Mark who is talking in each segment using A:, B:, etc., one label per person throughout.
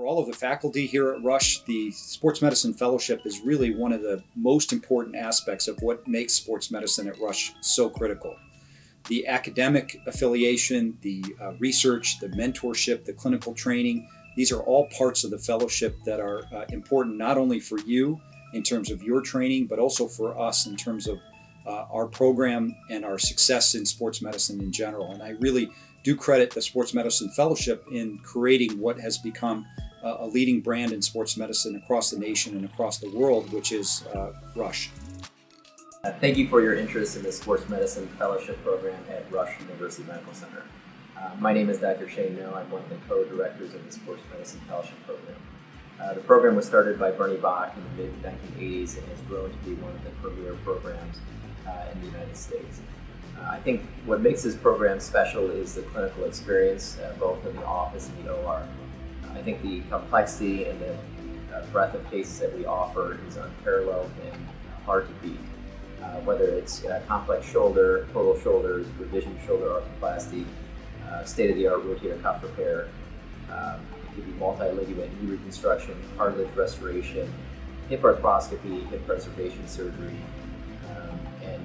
A: For all of the faculty here at Rush, the Sports Medicine Fellowship is really one of the most important aspects of what makes sports medicine at Rush so critical. The academic affiliation, the research, the mentorship, the clinical training, these are all parts of the fellowship that are important not only for you in terms of your training, but also for us in terms of our program and our success in sports medicine in general. And I really do credit the Sports Medicine Fellowship in creating what has become a leading brand in sports medicine across the nation and across the world, which is Rush.
B: Thank you for your interest in the Sports Medicine Fellowship program at Rush University Medical Center. My name is Dr. Shane No. I'm one of the co-directors of the Sports Medicine Fellowship program. The program was started by Bernie Bach in the mid-1980s and has grown to be one of the premier programs in the United States. I think what makes this program special is the clinical experience, both in the office and the OR. I think the complexity and the breadth of cases that we offer is unparalleled and hard to beat. Whether it's complex shoulder, total shoulders, revision shoulder arthroplasty, state-of-the-art rotator cuff repair, it could be multi-ligament knee reconstruction, cartilage restoration, hip arthroscopy, hip preservation surgery,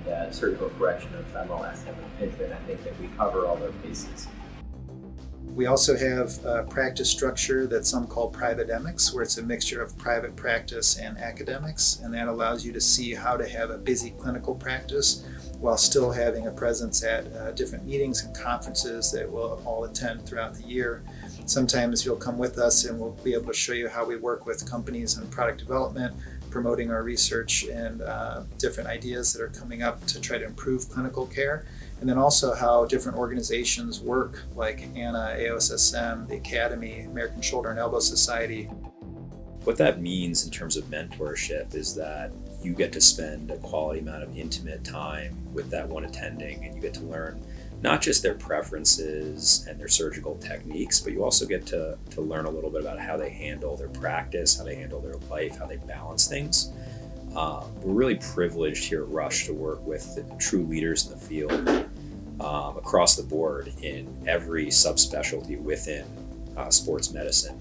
B: and surgical correction of femoral acetabular impingement. I think that we cover all those bases.
C: We also have a practice structure that some call privatemics, where it's a mixture of private practice and academics, and that allows you to see how to have a busy clinical practice while still having a presence at different meetings and conferences that we'll all attend throughout the year. Sometimes you'll come with us and we'll be able to show you how we work with companies on product development, promoting our research and different ideas that are coming up to try to improve clinical care. And then also how different organizations work, like ANA, AOSSM, the Academy, American Shoulder and Elbow Society.
D: What that means in terms of mentorship is that you get to spend a quality amount of intimate time with that one attending, and you get to learn not just their preferences and their surgical techniques, but you also get to learn a little bit about how they handle their practice, how they handle their life, how they balance things. We're really privileged here at Rush to work with true leaders in the field across the board in every subspecialty within sports medicine.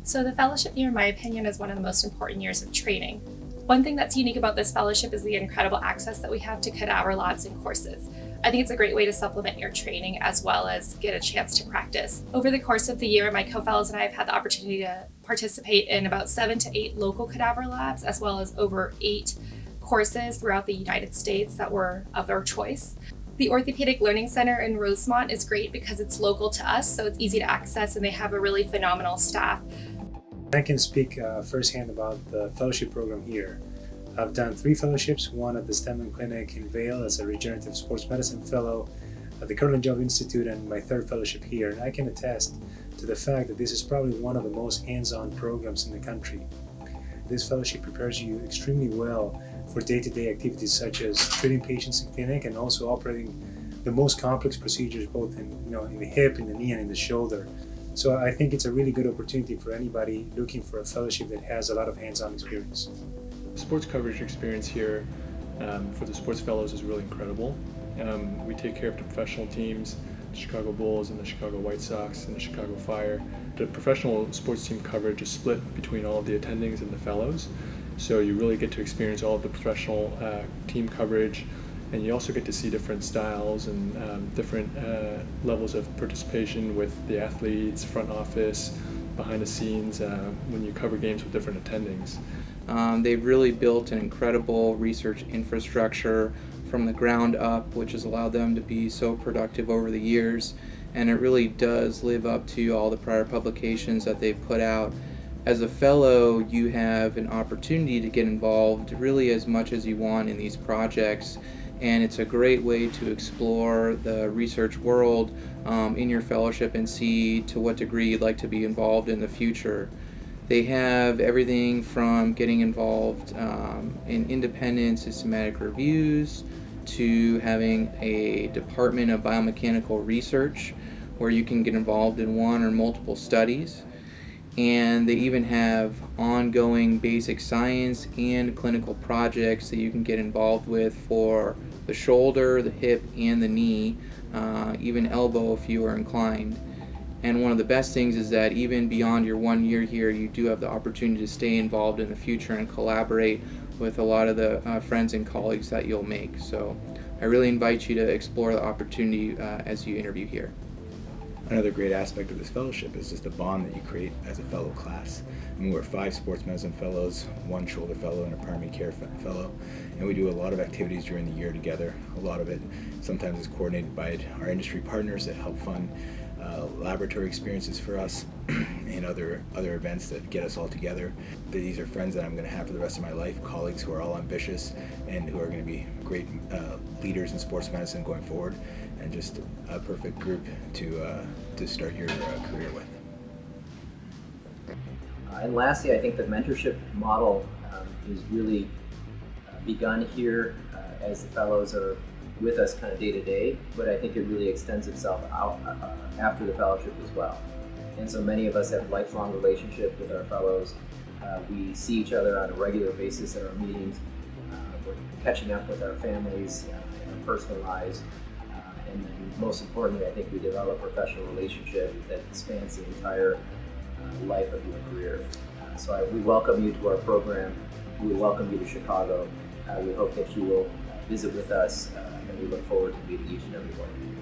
E: So the fellowship year, in my opinion, is one of the most important years of training. One thing that's unique about this fellowship is the incredible access that we have to cadaver labs and courses. I think it's a great way to supplement your training as well as get a chance to practice. Over the course of the year, my co-fellows and I have had the opportunity to participate in about 7 to 8 local cadaver labs, as well as over 8 courses throughout the United States that were of our choice. The Orthopedic Learning Center in Rosemont is great because it's local to us, so it's easy to access, and they have a really phenomenal staff.
F: I can speak firsthand about the fellowship program here. I've done 3 fellowships, one at the Stemman Clinic in Vail as a regenerative sports medicine fellow at the Curlin Job Institute, and my 3rd fellowship here. And I can attest to the fact that this is probably one of the most hands-on programs in the country. This fellowship prepares you extremely well for day-to-day activities such as treating patients in clinic and also operating the most complex procedures both in the hip, in the knee, and in the shoulder. So I think it's a really good opportunity for anybody looking for a fellowship that has a lot of hands-on experience.
G: Sports coverage experience here for the sports fellows is really incredible. We take care of the professional teams, the Chicago Bulls and the Chicago White Sox and the Chicago Fire. The professional sports team coverage is split between all of the attendings and the fellows, so you really get to experience all of the professional team coverage, and you also get to see different styles and different levels of participation with the athletes, front office, behind the scenes when you cover games with different attendings.
H: They've really built an incredible research infrastructure from the ground up, which has allowed them to be so productive over the years, and it really does live up to all the prior publications that they've put out. As a fellow, you have an opportunity to get involved really as much as you want in these projects, and it's a great way to explore the research world in your fellowship and see to what degree you'd like to be involved in the future. They have everything from getting involved in independent systematic reviews to having a department of biomechanical research where you can get involved in one or multiple studies. And they even have ongoing basic science and clinical projects that you can get involved with for the shoulder, the hip, and the knee, even elbow if you are inclined. And one of the best things is that even beyond your 1 year here, you do have the opportunity to stay involved in the future and collaborate with a lot of the friends and colleagues that you'll make. So I really invite you to explore the opportunity as you interview here.
I: Another great aspect of this fellowship is just the bond that you create as a fellow class. I mean, we're 5 sports medicine fellows, 1 shoulder fellow, and a primary care fellow, and we do a lot of activities during the year together. A lot of it sometimes is coordinated by our industry partners that help fund laboratory experiences for us and other events that get us all together. These are friends that I'm going to have for the rest of my life, colleagues who are all ambitious and who are going to be great leaders in sports medicine going forward, and just a perfect group to start your career with.
B: And lastly, I think the mentorship model is really begun here as the fellows are with us kind of day to day, but I think it really extends itself out after the fellowship as well. And so many of us have lifelong relationship with our fellows. We see each other on a regular basis at our meetings. We're catching up with our families in our personal lives. And then most importantly, I think we develop a professional relationship that spans the entire life of your career. So we welcome you to our program. We welcome you to Chicago. We hope that you will visit with us, and we look forward to meeting each and every one of you.